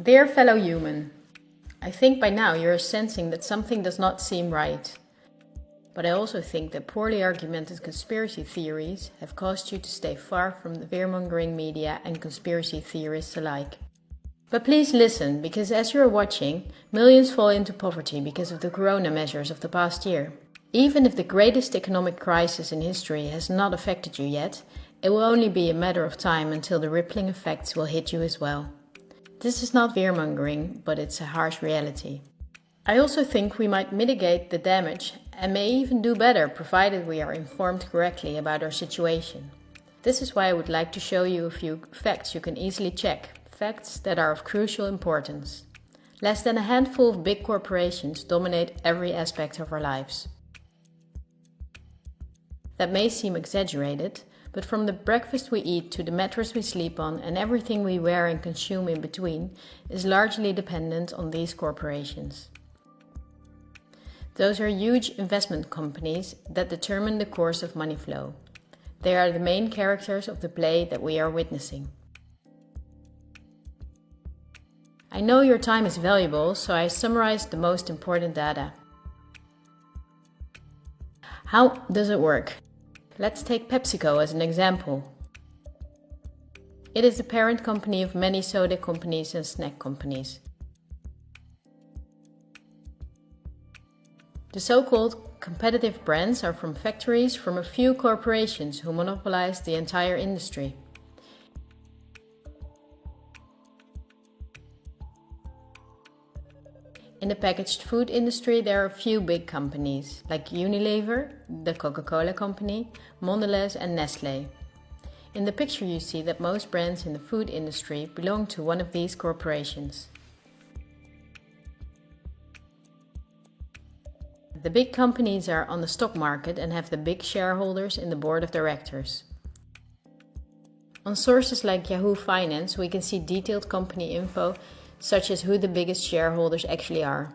Dear fellow human, I think by now you are sensing that something does not seem right. But I also think that poorly argumented conspiracy theories have caused you to stay far from the fear-mongering media and conspiracy theorists alike. But please listen, because as you are watching, millions fall into poverty because of the corona measures of the past year. Even if the greatest economic crisis in history has not affected you yet, it will only be a matter of time until the rippling effects will hit you as well. This is not fear-mongering, but it's a harsh reality. I also think we might mitigate the damage and may even do better provided we are informed correctly about our situation. This is why I would like to show you a few facts you can easily check, facts that are of crucial importance. Less than a handful of big corporations dominate every aspect of our lives. That may seem exaggerated, but from the breakfast we eat to the mattress we sleep on and everything we wear and consume in between is largely dependent on these corporations. Those are huge investment companies that determine the course of money flow. They are the main characters of the play that we are witnessing. I know your time is valuable, so I summarized the most important data. How does it work? Let's take PepsiCo as an example. It is the parent company of many soda companies and snack companies. The so-called competitive brands are from factories from a few corporations who monopolize the entire industry. In the packaged food industry, there are a few big companies, like Unilever, the Coca-Cola company, Mondelez and Nestlé. In the picture you see that most brands in the food industry belong to one of these corporations. The big companies are on the stock market and have the big shareholders in the board of directors. On sources like Yahoo Finance, we can see detailed company info such as who the biggest shareholders actually are.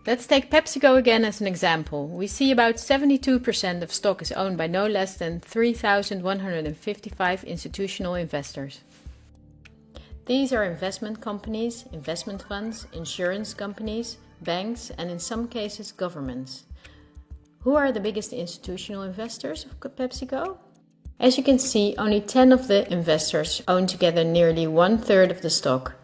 Let's take PepsiCo again as an example. We see about 72% of stock is owned by no less than 3,155 institutional investors. These are investment companies, investment funds, insurance companies, banks, and in some cases governments. Who are the biggest institutional investors of PepsiCo? As you can see, only 10 of the investors own together nearly 1/3 of the stock.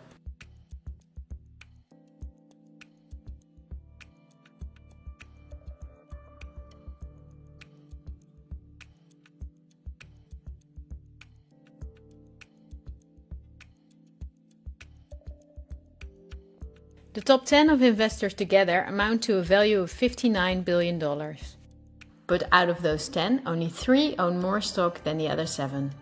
The top 10 of investors together amount to a value of $59 billion. But out of those 10, only 3 own more stock than the other 7.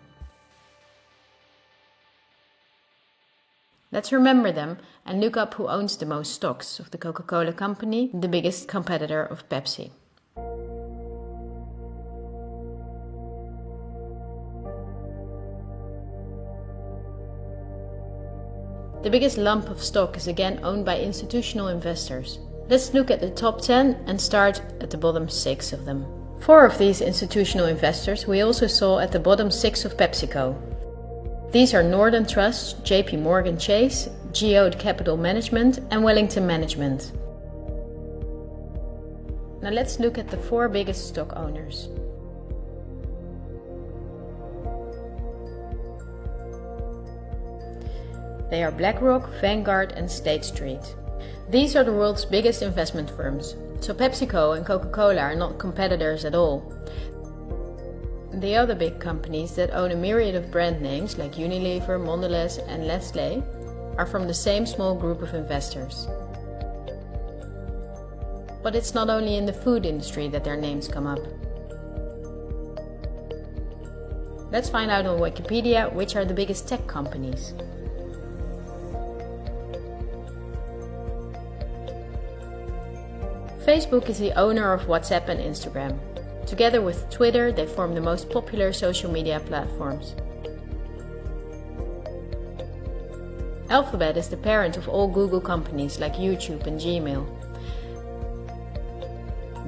Let's remember them and look up who owns the most stocks of the Coca-Cola company, the biggest competitor of Pepsi. The biggest lump of stock is again owned by institutional investors. Let's look at the top 10 and start at the bottom 6 of them. 4 of these institutional investors we also saw at the bottom 6 of PepsiCo. These are Northern Trust, JP Morgan Chase, Geode Capital Management and Wellington Management. Now let's look at the 4 biggest stock owners. They are BlackRock, Vanguard and State Street. These are the world's biggest investment firms, so PepsiCo and Coca-Cola are not competitors at all. The other big companies that own a myriad of brand names like Unilever, Mondelez and Nestlé are from the same small group of investors. But it's not only in the food industry that their names come up. Let's find out on Wikipedia which are the biggest tech companies. Facebook is the owner of WhatsApp and Instagram. Together with Twitter, they form the most popular social media platforms. Alphabet is the parent of all Google companies like YouTube and Gmail.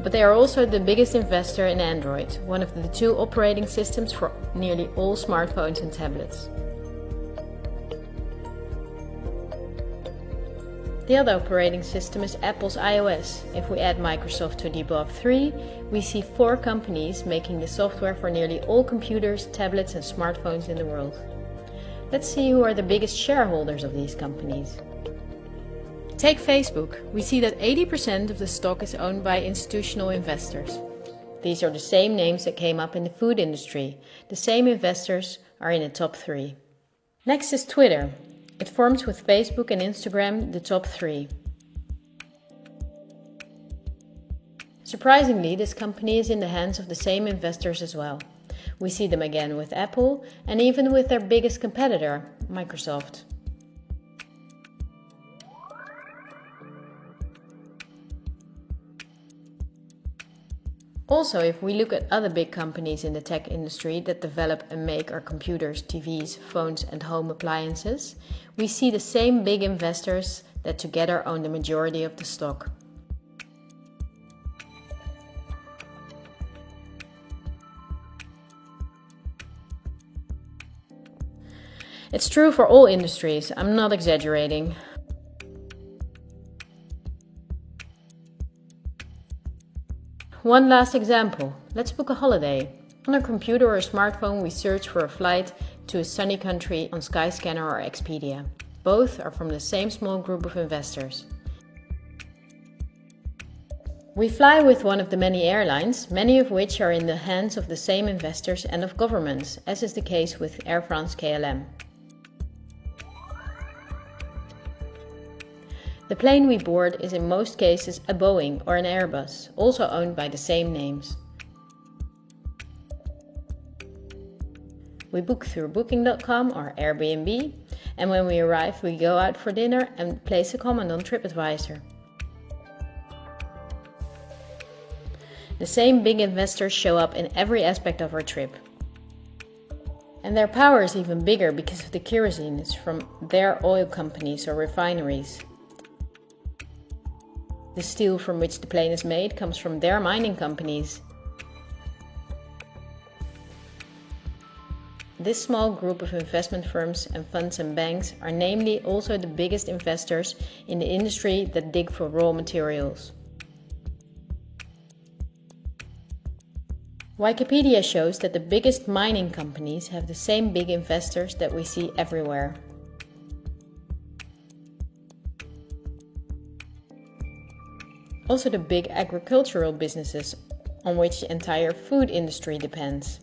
But they are also the biggest investor in Android, one of the 2 operating systems for nearly all smartphones and tablets. The other operating system is Apple's iOS. If we add Microsoft to the above three, we see 4 companies making the software for nearly all computers, tablets and smartphones in the world. Let's see who are the biggest shareholders of these companies. Take Facebook. We see that 80% of the stock is owned by institutional investors. These are the same names that came up in the food industry. The same investors are in the top 3. Next is Twitter. It forms with Facebook and Instagram the top 3. Surprisingly, this company is in the hands of the same investors as well. We see them again with Apple and even with their biggest competitor, Microsoft. Also, if we look at other big companies in the tech industry that develop and make our computers, TVs, phones and home appliances, we see the same big investors that together own the majority of the stock. It's true for all industries, I'm not exaggerating. One last example. Let's book a holiday. On our computer or smartphone, we search for a flight to a sunny country on Skyscanner or Expedia. Both are from the same small group of investors. We fly with one of the many airlines, many of which are in the hands of the same investors and of governments, as is the case with Air France-KLM. The plane we board is in most cases a Boeing or an Airbus, also owned by the same names. We book through Booking.com or Airbnb, and when we arrive we go out for dinner and place a comment on TripAdvisor. The same big investors show up in every aspect of our trip. And their power is even bigger because of the kerosene is from their oil companies or refineries. The steel from which the plane is made comes from their mining companies. This small group of investment firms and funds and banks are namely also the biggest investors in the industry that dig for raw materials. Wikipedia shows that the biggest mining companies have the same big investors that we see everywhere. Also the big agricultural businesses on which the entire food industry depends.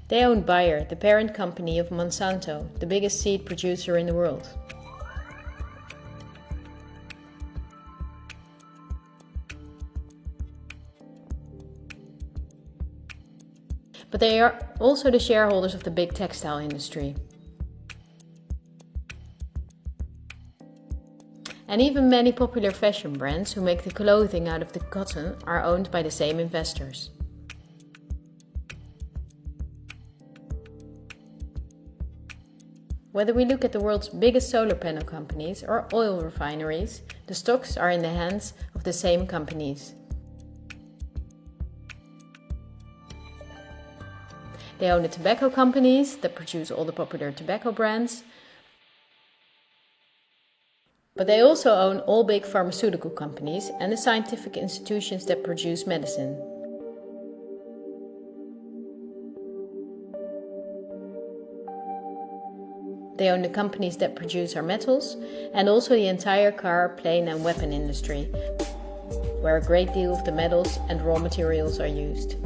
They own Bayer, the parent company of Monsanto, the biggest seed producer in the world. But they are also the shareholders of the big textile industry. And even many popular fashion brands who make the clothing out of the cotton are owned by the same investors. Whether we look at the world's biggest solar panel companies or oil refineries, the stocks are in the hands of the same companies. They own the tobacco companies that produce all the popular tobacco brands, but they also own all big pharmaceutical companies and the scientific institutions that produce medicine. They own the companies that produce our metals and also the entire car, plane and weapon industry, where a great deal of the metals and raw materials are used.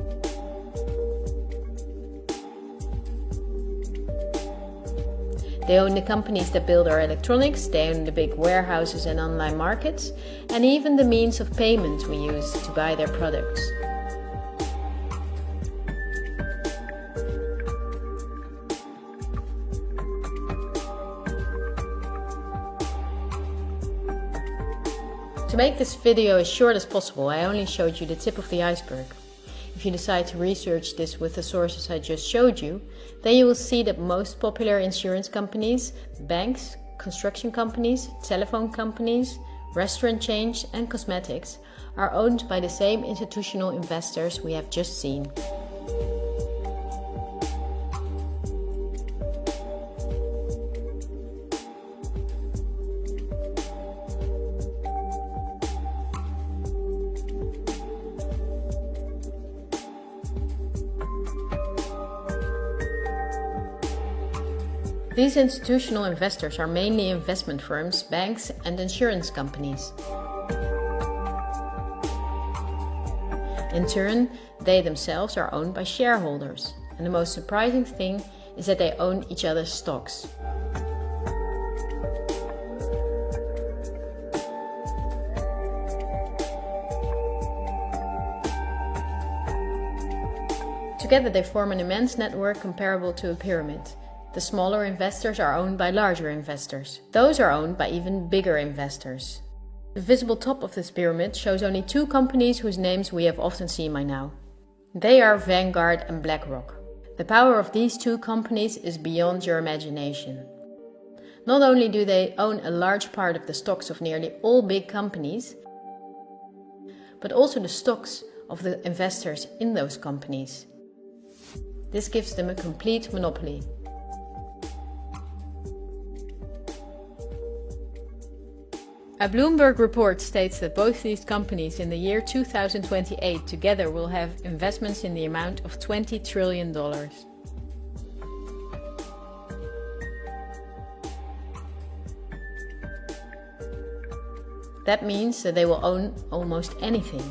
They own the companies that build our electronics, they own the big warehouses and online markets, and even the means of payment we use to buy their products. To make this video as short as possible, I only showed you the tip of the iceberg. If you decide to research this with the sources I just showed you, then you will see that most popular insurance companies, banks, construction companies, telephone companies, restaurant chains and cosmetics are owned by the same institutional investors we have just seen. These institutional investors are mainly investment firms, banks, and insurance companies. In turn, they themselves are owned by shareholders, and the most surprising thing is that they own each other's stocks. Together they form an immense network comparable to a pyramid. The smaller investors are owned by larger investors. Those are owned by even bigger investors. The visible top of this pyramid shows only two companies whose names we have often seen by now. They are Vanguard and BlackRock. The power of these two companies is beyond your imagination. Not only do they own a large part of the stocks of nearly all big companies, but also the stocks of the investors in those companies. This gives them a complete monopoly. A Bloomberg report states that both these companies in the year 2028 together will have investments in the amount of $20 trillion. That means that they will own almost anything.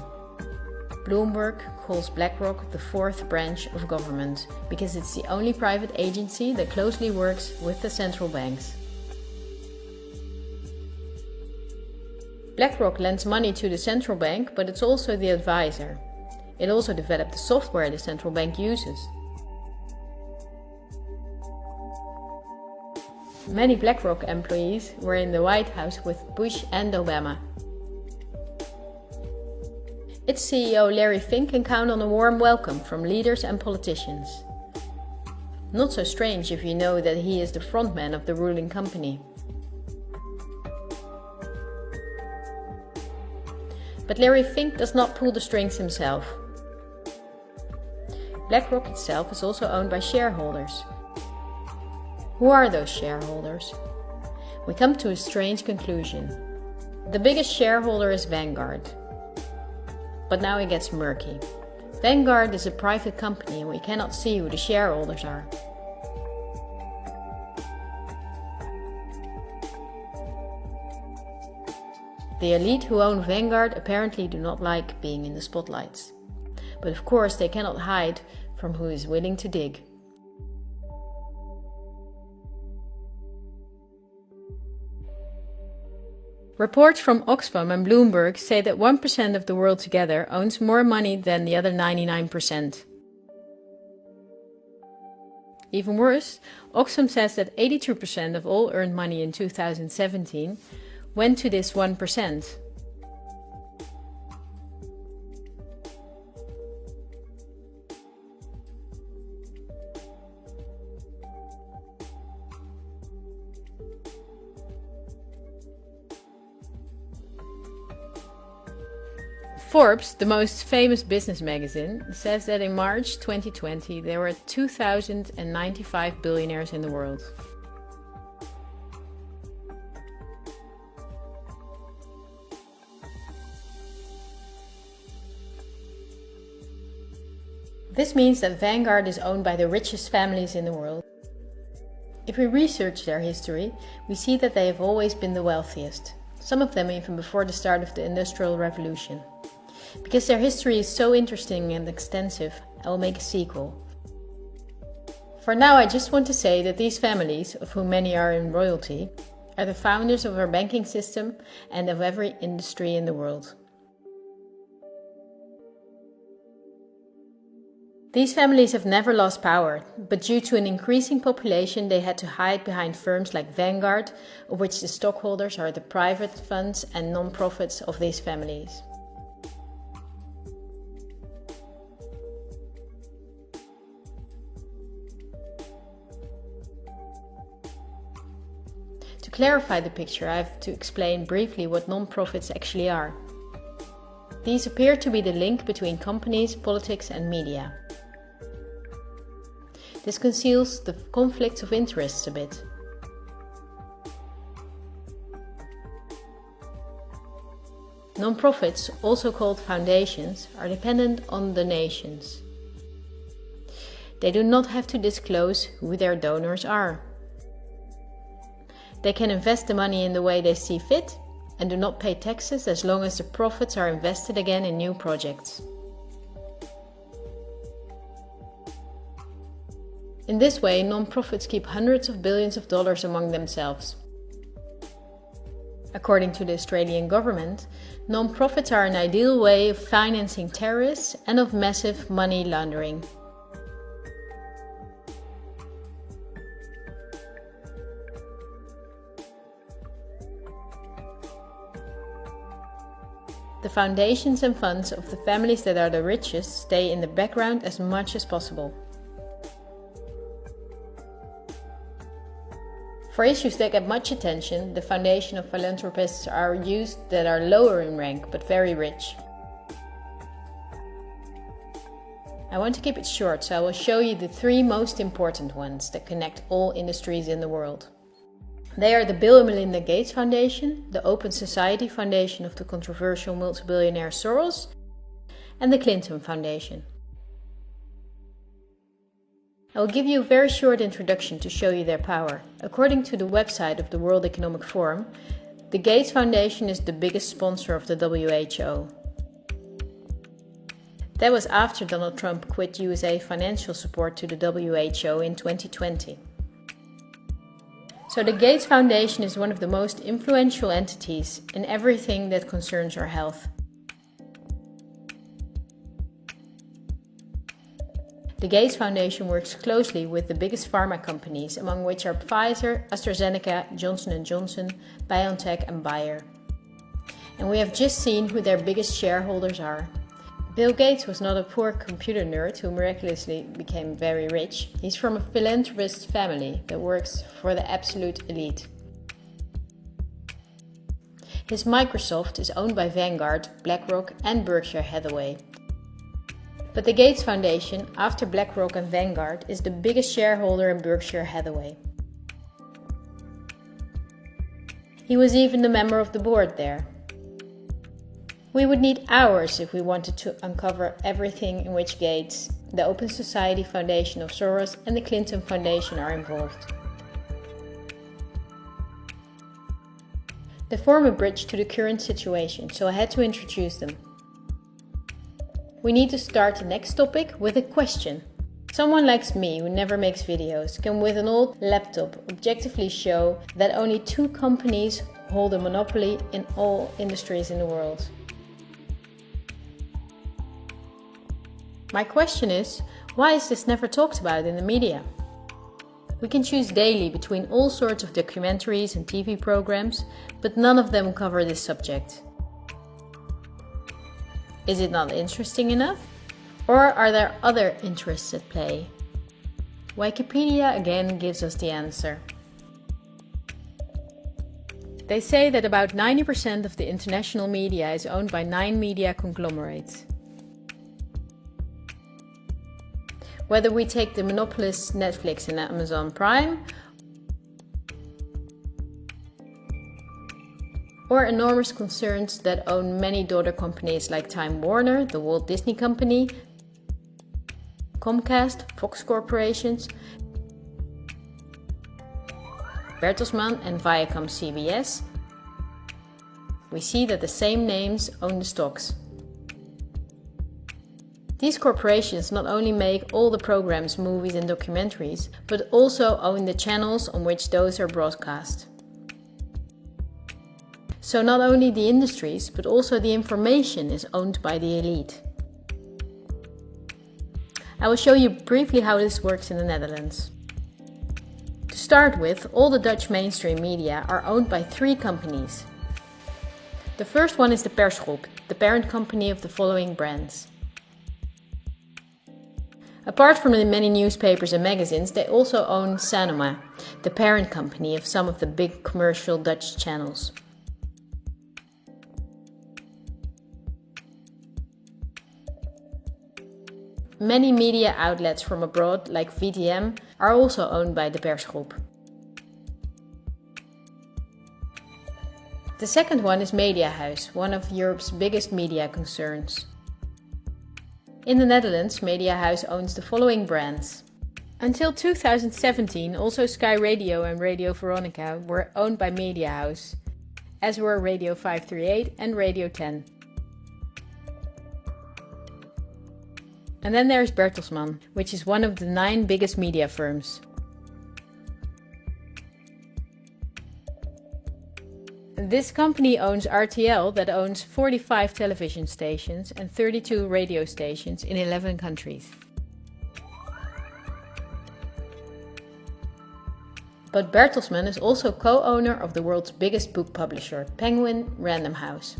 Bloomberg calls BlackRock the fourth branch of government because it's the only private agency that closely works with the central banks. BlackRock lends money to the central bank, but it's also the advisor. It also developed the software the central bank uses. Many BlackRock employees were in the White House with Bush and Obama. Its CEO Larry Fink can count on a warm welcome from leaders and politicians. Not so strange if you know that he is the frontman of the ruling company. But Larry Fink does not pull the strings himself. BlackRock itself is also owned by shareholders. Who are those shareholders? We come to a strange conclusion. The biggest shareholder is Vanguard. But now it gets murky. Vanguard is a private company and we cannot see who the shareholders are. The elite who own Vanguard apparently do not like being in the spotlights. But of course they cannot hide from who is willing to dig. Reports from Oxfam and Bloomberg say that 1% of the world together owns more money than the other 99%. Even worse, Oxfam says that 82% of all earned money in 2017 went to this 1%. Forbes, the most famous business magazine, says that in March 2020 there were 2,095 billionaires in the world. This means that Vanguard is owned by the richest families in the world. If we research their history, we see that they have always been the wealthiest, some of them even before the start of the Industrial Revolution. Because their history is so interesting and extensive, I will make a sequel. For now, I just want to say that these families, of whom many are in royalty, are the founders of our banking system and of every industry in the world. These families have never lost power, but due to an increasing population they had to hide behind firms like Vanguard, of which the stockholders are the private funds and non-profits of these families. To clarify the picture, I have to explain briefly what non-profits actually are. These appear to be the link between companies, politics and media. This conceals the conflicts of interests a bit. Non-profits, also called foundations, are dependent on donations. They do not have to disclose who their donors are. They can invest the money in the way they see fit and do not pay taxes as long as the profits are invested again in new projects. In this way, non-profits keep hundreds of billions of dollars among themselves. According to the Australian government, non-profits are an ideal way of financing terrorists and of massive money laundering. The foundations and funds of the families that are the richest stay in the background as much as possible. For issues that get much attention, the foundation of philanthropists are used that are lower in rank but very rich. I want to keep it short, so I will show you the three most important ones that connect all industries in the world. They are the Bill and Melinda Gates Foundation, the Open Society Foundation of the controversial multi-billionaire Soros, and the Clinton Foundation. I will give you a very short introduction to show you their power. According to the website of the World Economic Forum, the Gates Foundation is the biggest sponsor of the WHO. That was after Donald Trump quit USA financial support to the WHO in 2020. So the Gates Foundation is one of the most influential entities in everything that concerns our health. The Gates Foundation works closely with the biggest pharma companies, among which are Pfizer, AstraZeneca, Johnson & Johnson, BioNTech and Bayer. And we have just seen who their biggest shareholders are. Bill Gates was not a poor computer nerd who miraculously became very rich. He's from a philanthropist family that works for the absolute elite. His Microsoft is owned by Vanguard, BlackRock and Berkshire Hathaway. But the Gates Foundation, after BlackRock and Vanguard, is the biggest shareholder in Berkshire Hathaway. He was even a member of the board there. We would need hours if we wanted to uncover everything in which Gates, the Open Society Foundation of Soros and the Clinton Foundation are involved. They form a bridge to the current situation, so I had to introduce them. We need to start the next topic with a question. Someone like me, who never makes videos, can with an old laptop objectively show that only two companies hold a monopoly in all industries in the world. My question is, why is this never talked about in the media? We can choose daily between all sorts of documentaries and TV programs, but none of them cover this subject. Is it not interesting enough? Or are there other interests at play? Wikipedia again gives us the answer. They say that about 90% of the international media is owned by 9 media conglomerates. Whether we take the monopolists Netflix and Amazon Prime, or enormous concerns that own many daughter companies like Time Warner, the Walt Disney Company, Comcast, Fox Corporations, Bertelsmann and Viacom CBS, we see that the same names own the stocks. These corporations not only make all the programs, movies and documentaries, but also own the channels on which those are broadcast. So not only the industries, but also the information is owned by the elite. I will show you briefly how this works in the Netherlands. To start with, all the Dutch mainstream media are owned by 3 companies. The first one is the Persgroep, the parent company of the following brands. Apart from the many newspapers and magazines, they also own Sanoma, the parent company of some of the big commercial Dutch channels. Many media outlets from abroad, like VTM, are also owned by the Persgroep. The second one is Mediahuis, one of Europe's biggest media concerns. In the Netherlands, Mediahuis owns the following brands: Until 2017, also Sky Radio and Radio Veronica were owned by Media House, as were Radio 538 and Radio 10. And then there's Bertelsmann, which is one of the 9 biggest media firms. This company owns RTL, that owns 45 television stations and 32 radio stations in 11 countries. But Bertelsmann is also co-owner of the world's biggest book publisher, Penguin Random House.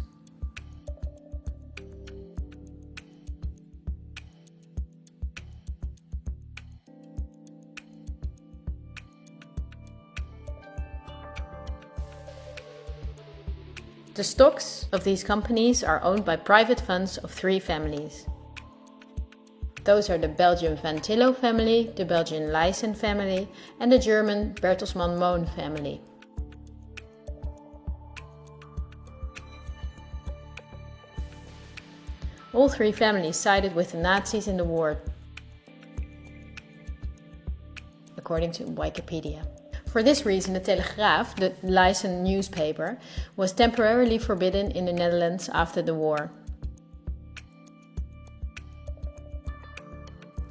The stocks of these companies are owned by private funds of 3 families. Those are the Belgian Van Tillo family, the Belgian Leysen family, and the German Bertelsmann Moon family. All 3 families sided with the Nazis in the war, according to Wikipedia. For this reason, the Telegraaf, the Leysen newspaper, was temporarily forbidden in the Netherlands after the war.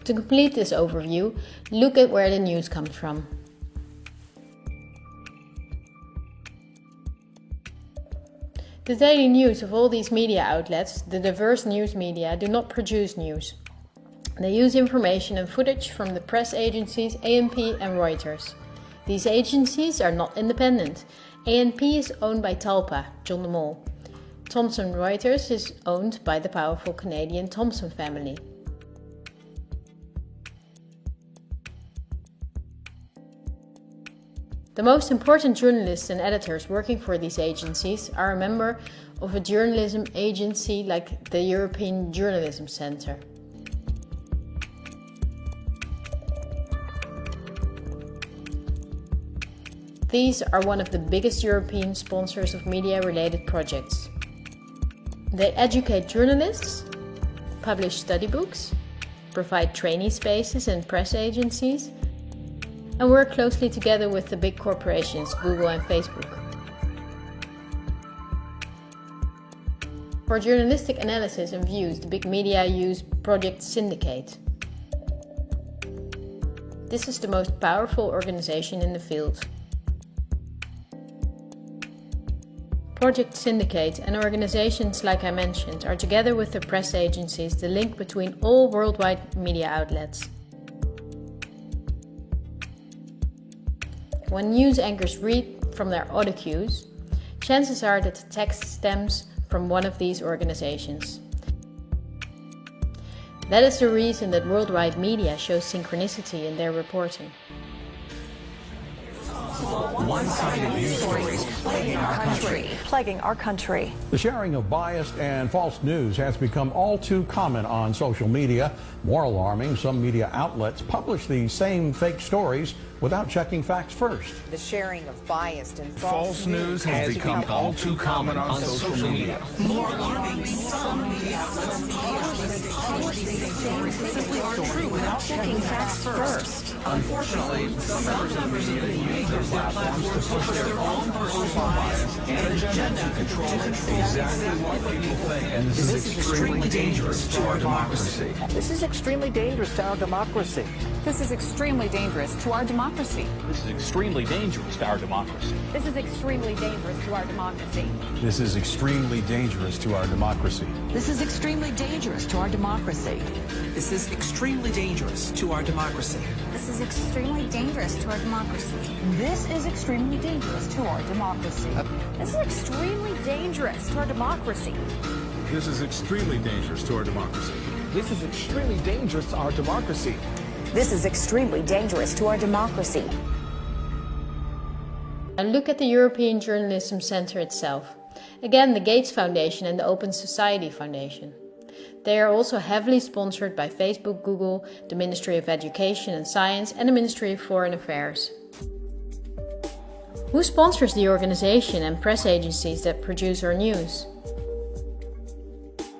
To complete this overview, look at where the news comes from. The daily news of all these media outlets, the diverse news media, do not produce news. They use information and footage from the press agencies ANP and Reuters. These agencies are not independent. ANP is owned by Talpa, John de Mol. Thomson Reuters is owned by the powerful Canadian Thomson family. The most important journalists and editors working for these agencies are a member of a journalism agency like the European Journalism Centre. These are one of the biggest European sponsors of media-related projects. They educate journalists, publish study books, provide trainee spaces in press agencies, and work closely together with the big corporations Google and Facebook. For journalistic analysis and views, the big media use Project Syndicate. This is the most powerful organization in the field. Project Syndicate and organizations like I mentioned are together with the press agencies the link between all worldwide media outlets. When news anchors read from their audio cues, chances are that the text stems from one of these organizations. That is the reason that worldwide media shows synchronicity in their reporting. One-sided news stories plaguing our country. The sharing of biased and false news has become all too common on social media. More alarming, some media outlets publish these same fake stories without checking facts first. The sharing of biased and false news has become all too common on social media. More alarming, some media outlets publish these same fake stories true without checking facts first. Unfortunately, some members of the media use their platforms to push their own personal bias and agenda to control exactly what people think. And this is extremely dangerous to our democracy. This is extremely dangerous to our democracy. This is extremely dangerous to our democracy. This is extremely dangerous to our democracy. This is extremely dangerous to our democracy. This is extremely dangerous to our democracy. This is extremely dangerous to our democracy. This is extremely dangerous to our democracy. This is extremely dangerous to our democracy. This is extremely dangerous to our democracy. This is extremely dangerous to our democracy. This is extremely dangerous to our democracy. This is extremely dangerous to our democracy. This is extremely dangerous to our democracy. And look at the European Journalism Centre itself. Again, the Gates Foundation and the Open Society Foundation. They are also heavily sponsored by Facebook, Google, the Ministry of Education and Science, and the Ministry of Foreign Affairs. Who sponsors the organization and press agencies that produce our news?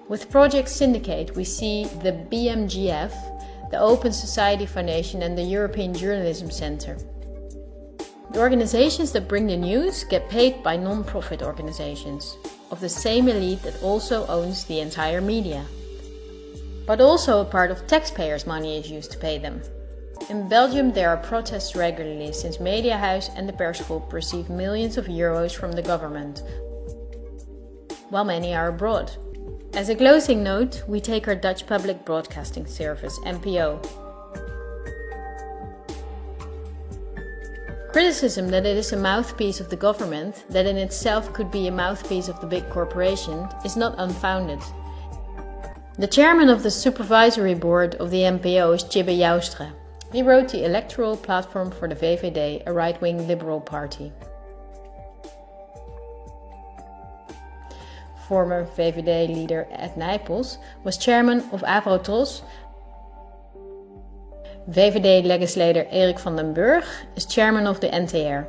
With Project Syndicate, we see the BMGF, the Open Society Foundation and the European Journalism Centre. The organizations that bring the news get paid by non-profit organizations, of the same elite that also owns the entire media. But also a part of taxpayers' money is used to pay them. In Belgium there are protests regularly since Mediahuis and the Persgroep receive millions of euros from the government, while many are abroad. As a closing note, we take our Dutch Public Broadcasting Service, NPO. Criticism that it is a mouthpiece of the government, that in itself could be a mouthpiece of the big corporation, is not unfounded. The chairman of the supervisory board of the NPO is Tjibbe Joustra. He wrote the electoral platform for the VVD, a right-wing liberal party. Former VVD leader Ed Nijpels was chairman of Avrotros. VVD legislator Erik van den Burg is chairman of the NTR.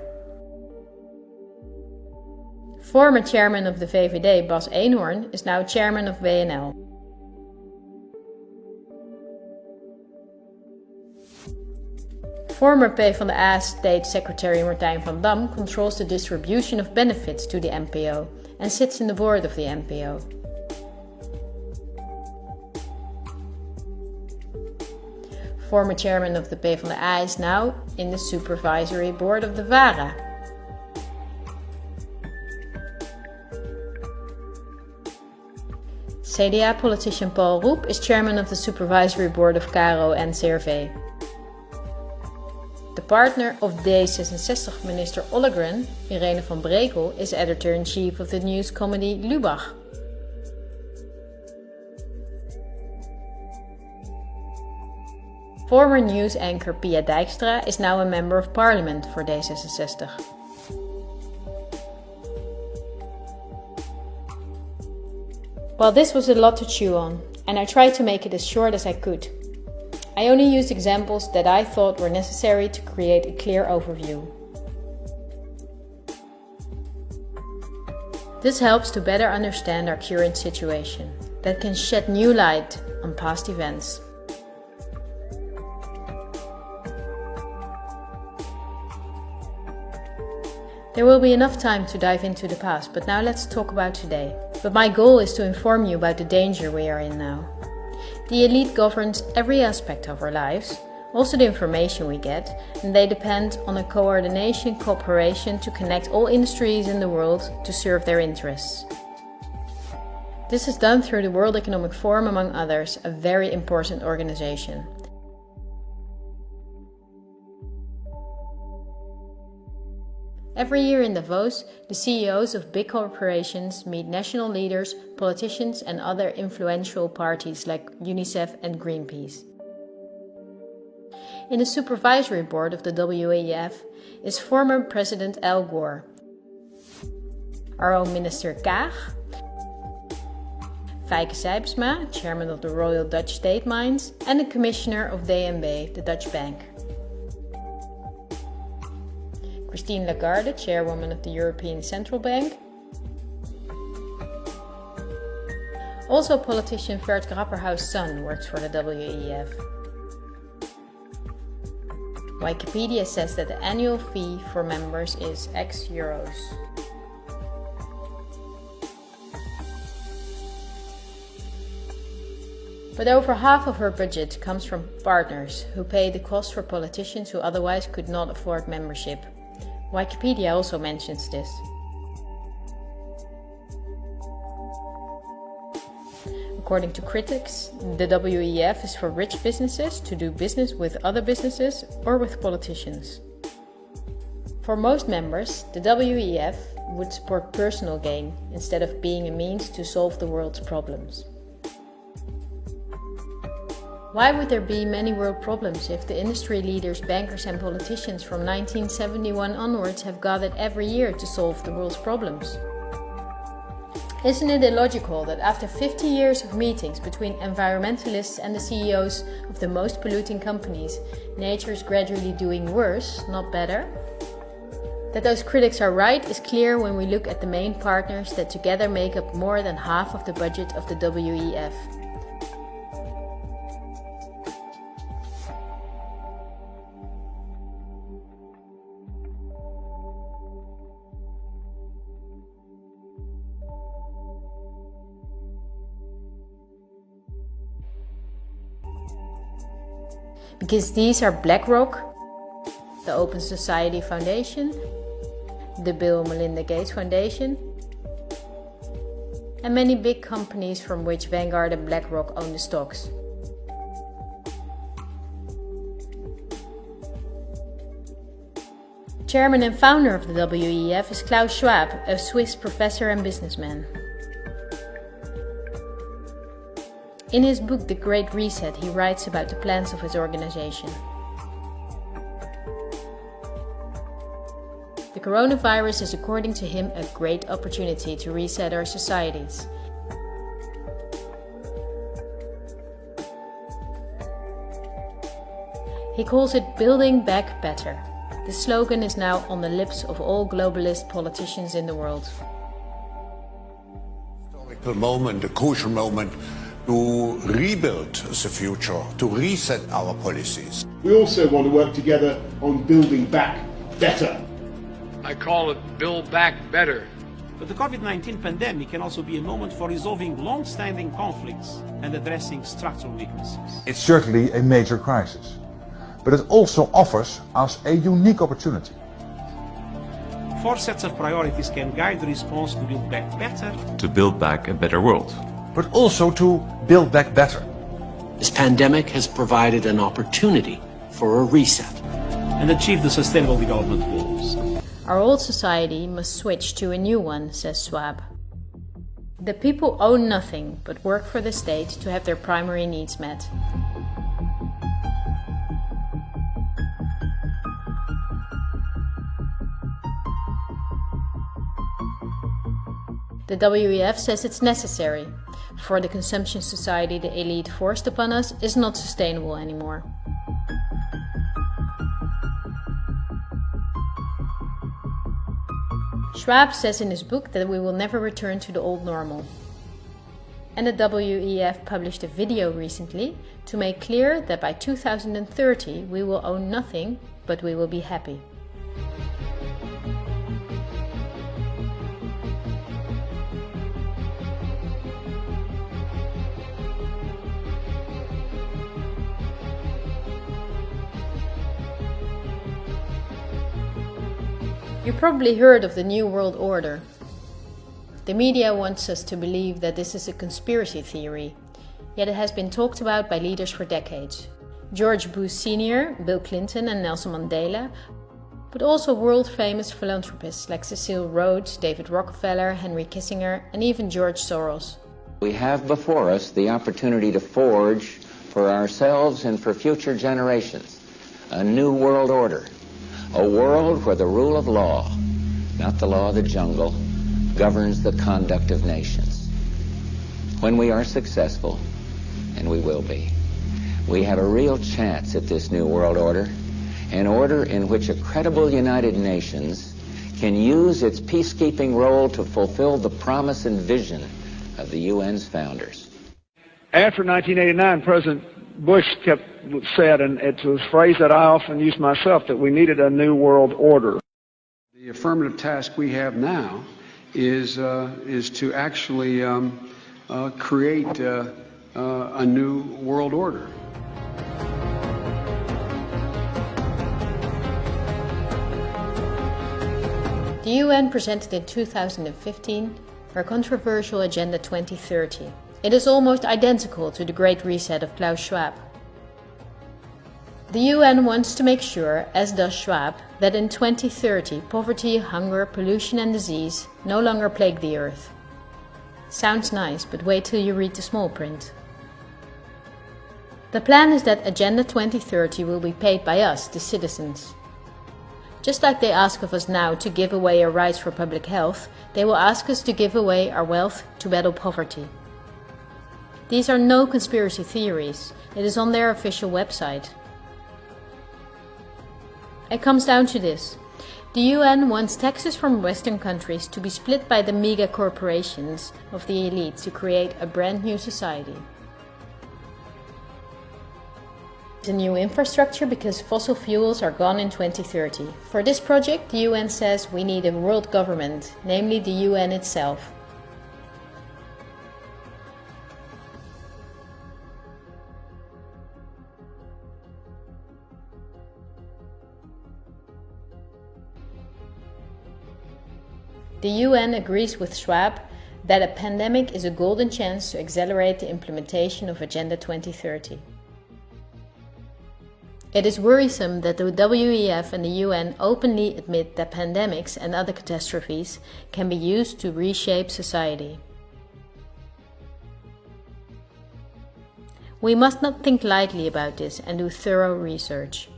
Former chairman of the VVD Bas Eenhoorn is now chairman of WNL. Former PvdA State Secretary Martijn van Dam controls the distribution of benefits to the NPO and sits in the board of the NPO. Former chairman of the PvdA is now in the supervisory board of the VARA. CDA politician Paul Roep is chairman of the supervisory board of KRO and CRV. The partner of D66 minister Ollegren, Irene van Brekel, is editor-in-chief of the news comedy Lubach. Former news anchor Pia Dijkstra is now a member of parliament for D66. Well, this was a lot to chew on, and I tried to make it as short as I could. I only used examples that I thought were necessary to create a clear overview. This helps to better understand our current situation, that can shed new light on past events. There will be enough time to dive into the past, but now let's talk about today. But my goal is to inform you about the danger we are in now. The elite governs every aspect of our lives, also the information we get, and they depend on a cooperation to connect all industries in the world to serve their interests. This is done through the World Economic Forum, among others, a very important organization. Every year in Davos, the CEOs of big corporations meet national leaders, politicians and other influential parties like UNICEF and Greenpeace. In the supervisory board of the WEF is former President Al Gore, our own Minister Kaag, Fijke Sijbesma, chairman of the Royal Dutch State Mines, and the commissioner of DNB, the Dutch bank. Christine Lagarde, chairwoman of the European Central Bank. Also politician Vert Grapperhaus' son works for the WEF. Wikipedia says that the annual fee for members is €X. But over half of her budget comes from partners who pay the cost for politicians who otherwise could not afford membership. Wikipedia also mentions this. According to critics, the WEF is for rich businesses to do business with other businesses or with politicians. For most members, the WEF would support personal gain instead of being a means to solve the world's problems. Why would there be many world problems if the industry leaders, bankers and politicians from 1971 onwards have gathered every year to solve the world's problems? Isn't it illogical that after 50 years of meetings between environmentalists and the CEOs of the most polluting companies, nature is gradually doing worse, not better? That those critics are right is clear when we look at the main partners that together make up more than half of the budget of the WEF. because these are BlackRock, the Open Society Foundation, the Bill and Melinda Gates Foundation, and many big companies from which Vanguard and BlackRock own the stocks. Chairman and founder of the WEF is Klaus Schwab, a Swiss professor and businessman. In his book The Great Reset, he writes about the plans of his organization. The coronavirus is, according to him, a great opportunity to reset our societies. He calls it Building Back Better. The slogan is now on the lips of all globalist politicians in the world. Historical moment, a crucial moment to rebuild the future, to reset our policies. We also want to work together on building back better. I call it Build Back Better. But the COVID-19 pandemic can also be a moment for resolving long-standing conflicts and addressing structural weaknesses. It's certainly a major crisis, but it also offers us a unique opportunity. 4 sets of priorities can guide the response to build back better. To build back a better world. But also to build back better. This pandemic has provided an opportunity for a reset. And achieve the Sustainable Development Goals. Our old society must switch to a new one, says Schwab. The people own nothing but work for the state to have their primary needs met. The WEF says it's necessary, for the consumption society the elite forced upon us is not sustainable anymore. Schwab says in his book that we will never return to the old normal. And the WEF published a video recently to make clear that by 2030 we will own nothing, but we will be happy. You probably heard of the New World Order. The media wants us to believe that this is a conspiracy theory, yet it has been talked about by leaders for decades. George Bush Sr., Bill Clinton and Nelson Mandela, but also world-famous philanthropists like Cecil Rhodes, David Rockefeller, Henry Kissinger and even George Soros. We have before us the opportunity to forge for ourselves and for future generations a new world order. A world where the rule of law, not the law of the jungle, governs the conduct of nations. When we are successful, and we will be, we have a real chance at this new world order, an order in which a credible United Nations can use its peacekeeping role to fulfill the promise and vision of the UN's founders. After 1989, President Bush said, and it's a phrase that I often use myself, that we needed a new world order. The affirmative task we have now is to actually create a new world order. The UN presented in 2015 her controversial Agenda 2030. It is almost identical to the Great Reset of Klaus Schwab. The UN wants to make sure, as does Schwab, that in 2030 poverty, hunger, pollution and disease no longer plague the earth. Sounds nice, but wait till you read the small print. The plan is that Agenda 2030 will be paid by us, the citizens. Just like they ask of us now to give away our rights for public health, they will ask us to give away our wealth to battle poverty. These are no conspiracy theories. It is on their official website. It comes down to this. The UN wants taxes from Western countries to be split by the mega corporations of the elite to create a brand new society. It's a new infrastructure because fossil fuels are gone in 2030. For this project, the UN says we need a world government, namely the UN itself. The UN agrees with Schwab that a pandemic is a golden chance to accelerate the implementation of Agenda 2030. It is worrisome that the WEF and the UN openly admit that pandemics and other catastrophes can be used to reshape society. We must not think lightly about this and do thorough research.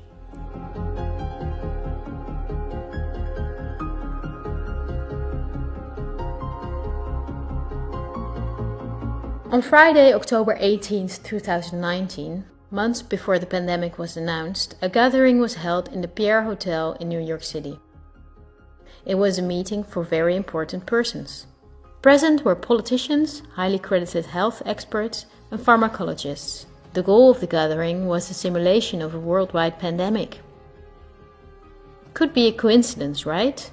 On Friday, October 18, 2019, months before the pandemic was announced, a gathering was held in the Pierre Hotel in New York City. It was a meeting for very important persons. Present were politicians, highly credited health experts, and pharmacologists. The goal of the gathering was the simulation of a worldwide pandemic. Could be a coincidence, right?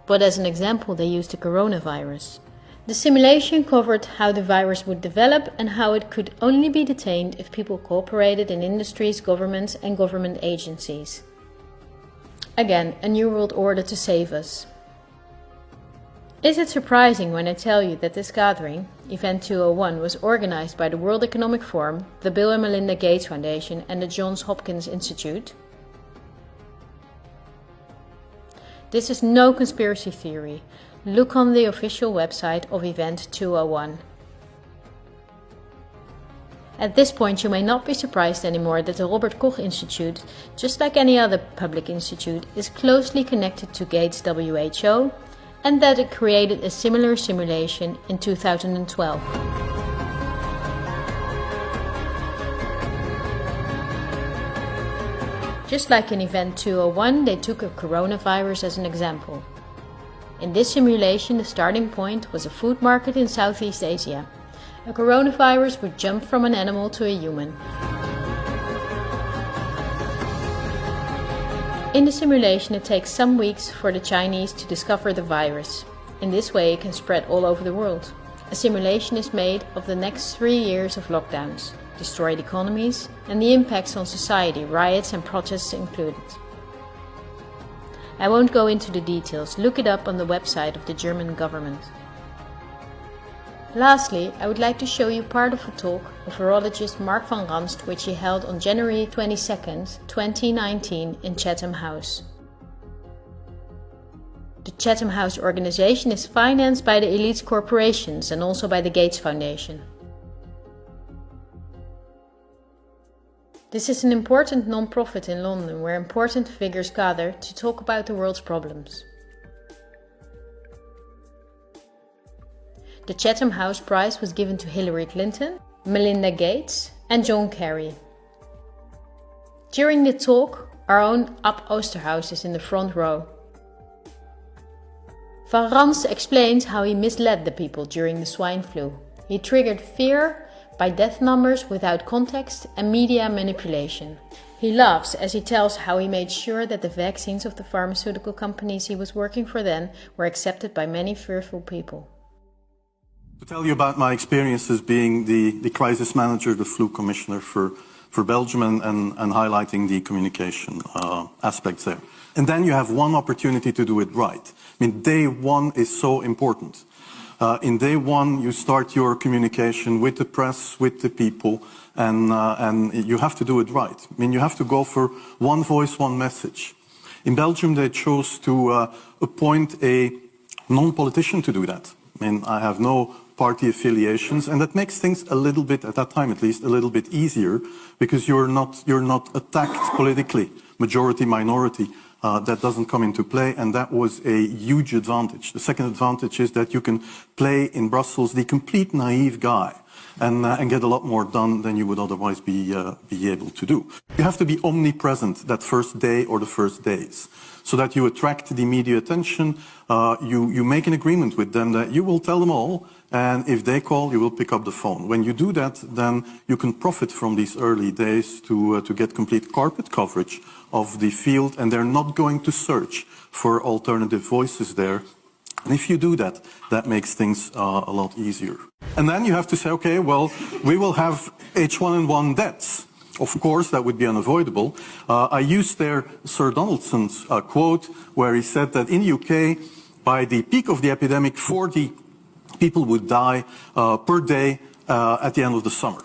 But as an example, they used the coronavirus. The simulation covered how the virus would develop and how it could only be detained if people cooperated in industries, governments, and government agencies. Again, a new world order to save us. Is it surprising when I tell you that this gathering, Event 201, was organized by the World Economic Forum, the Bill and Melinda Gates Foundation, and the Johns Hopkins Institute? This is no conspiracy theory. Look on the official website of Event 201. At this point, you may not be surprised anymore that the Robert Koch Institute, just like any other public institute, is closely connected to Gates WHO and that it created a similar simulation in 2012. Just like in Event 201, they took a coronavirus as an example. In this simulation, the starting point was a food market in Southeast Asia. A coronavirus would jump from an animal to a human. In the simulation, it takes some weeks for the Chinese to discover the virus. In this way, it can spread all over the world. A simulation is made of the next 3 years of lockdowns, destroyed economies, and the impacts on society, riots and protests included. I won't go into the details, look it up on the website of the German government. Lastly, I would like to show you part of a talk of virologist Mark van Ranst which he held on January 22nd, 2019 in Chatham House. The Chatham House organization is financed by the elite corporations and also by the Gates Foundation. This is an important non-profit in London where important figures gather to talk about the world's problems. The Chatham House Prize was given to Hillary Clinton, Melinda Gates and John Kerry. During the talk, our own Ab Oosterhuis is in the front row. Van Ranst explains how he misled the people during the swine flu. He triggered fear by death numbers without context and media manipulation. He laughs as he tells how he made sure that the vaccines of the pharmaceutical companies he was working for then were accepted by many fearful people. To tell you about my experiences being the crisis manager, the flu commissioner for Belgium and highlighting the communication aspects there. And then you have one opportunity to do it right. I mean, day one is so important. In day one, you start your communication with the press, with the people, and you have to do it right. I mean, you have to go for one voice, one message. In Belgium, they chose to appoint a non-politician to do that. I mean, I have no party affiliations, and that makes things a little bit, at that time at least, a little bit easier, because you're not attacked politically, majority, minority. That doesn't come into play, and that was a huge advantage. The second advantage is that you can play in Brussels the complete naive guy and get a lot more done than you would otherwise be able to do. You have to be omnipresent that first day or the first days, so that you attract the media attention. You make an agreement with them that you will tell them all, and if they call, you will pick up the phone. When you do that, then you can profit from these early days to get complete carpet coverage of the field, and they're not going to search for alternative voices there. And if you do that, that makes things a lot easier. And then you have to say, okay, well, we will have H1N1 deaths. Of course, that would be unavoidable. I used there Sir Donaldson's quote, where he said that in the UK, By the peak of the epidemic, 40 people would die per day at the end of the summer.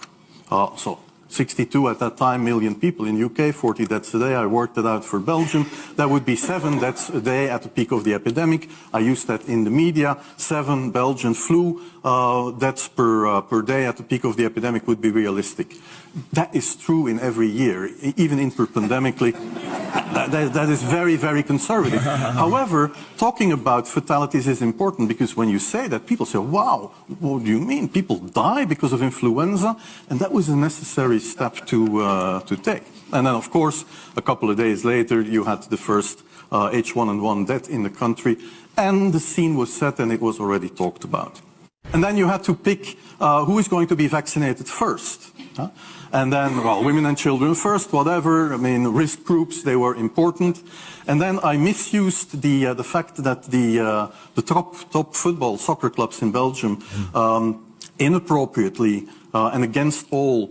So 62 at that time million people in UK, 40 deaths a day. I worked it out for Belgium. That would be 7 deaths a day at the peak of the epidemic. I used that in the media. 7 Belgian flu deaths per day at the peak of the epidemic would be realistic. That is true in every year, even interpandemically. That is very, very conservative. However, talking about fatalities is important because when you say that, people say, wow, what do you mean? People die because of influenza? And that was a necessary step to take. And then, of course, a couple of days later, you had the first H1N1 death in the country, and the scene was set and it was already talked about. And then you had to pick who is going to be vaccinated first. And then, well, women and children first, whatever. I mean, risk groups, they were important. And then I misused the fact that the top football soccer clubs in Belgium inappropriately and against all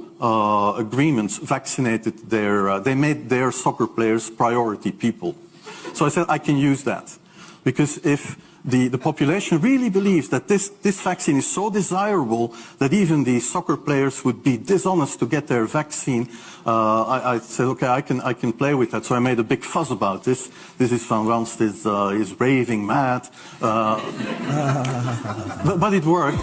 agreements vaccinated they made their soccer players priority people. So I said I can use that because if the population really believes that this vaccine is so desirable that even the soccer players would be dishonest to get their vaccine. I said, okay, I can play with that. So I made a big fuss about this. This is Van Ranst is raving mad, but it worked.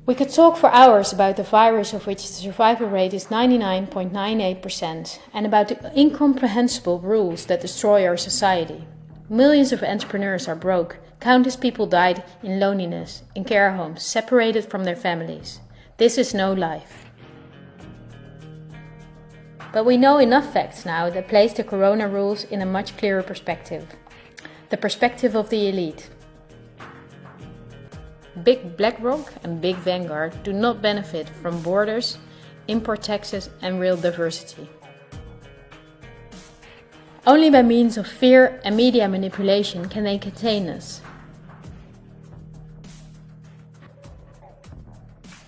We could talk for hours about the virus of which the survival rate is 99.98% and about the incomprehensible rules that destroy our society. Millions of entrepreneurs are broke. Countless people died in loneliness, in care homes, separated from their families. This is no life. But we know enough facts now that place the corona rules in a much clearer perspective. The perspective of the elite. Big BlackRock and Big Vanguard do not benefit from borders, import taxes and real diversity. Only by means of fear and media manipulation can they contain us.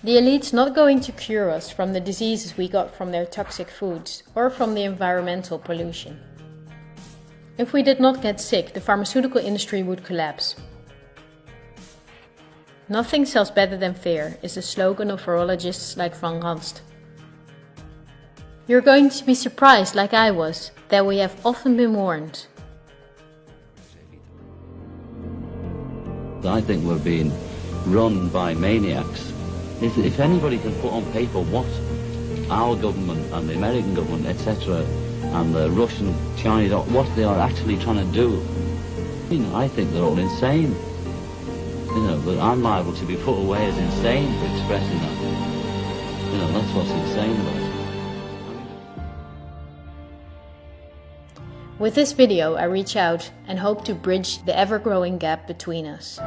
The elite's not going to cure us from the diseases we got from their toxic foods or from the environmental pollution. If we did not get sick, the pharmaceutical industry would collapse. Nothing sells better than fear is the slogan of virologists like Van Ranst. You're going to be surprised, like I was, that we have often been warned. I think we're being run by maniacs. If anybody can put on paper what our government and the American government, etc., and the Russian, Chinese, what they are actually trying to do, I think they're all insane. But I'm liable to be put away as insane for expressing that. That's what's insane about it. With this video, I reach out and hope to bridge the ever-growing gap between us.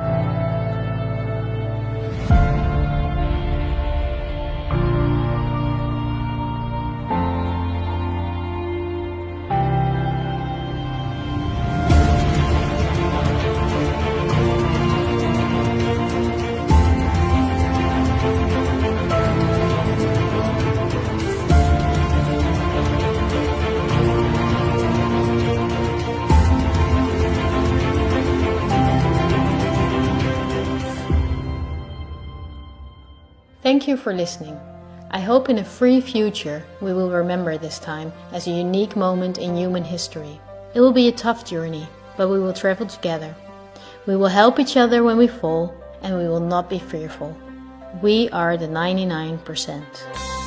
Thank you for listening. I hope in a free future we will remember this time as a unique moment in human history. It will be a tough journey, but we will travel together. We will help each other when we fall, and we will not be fearful. We are the 99%.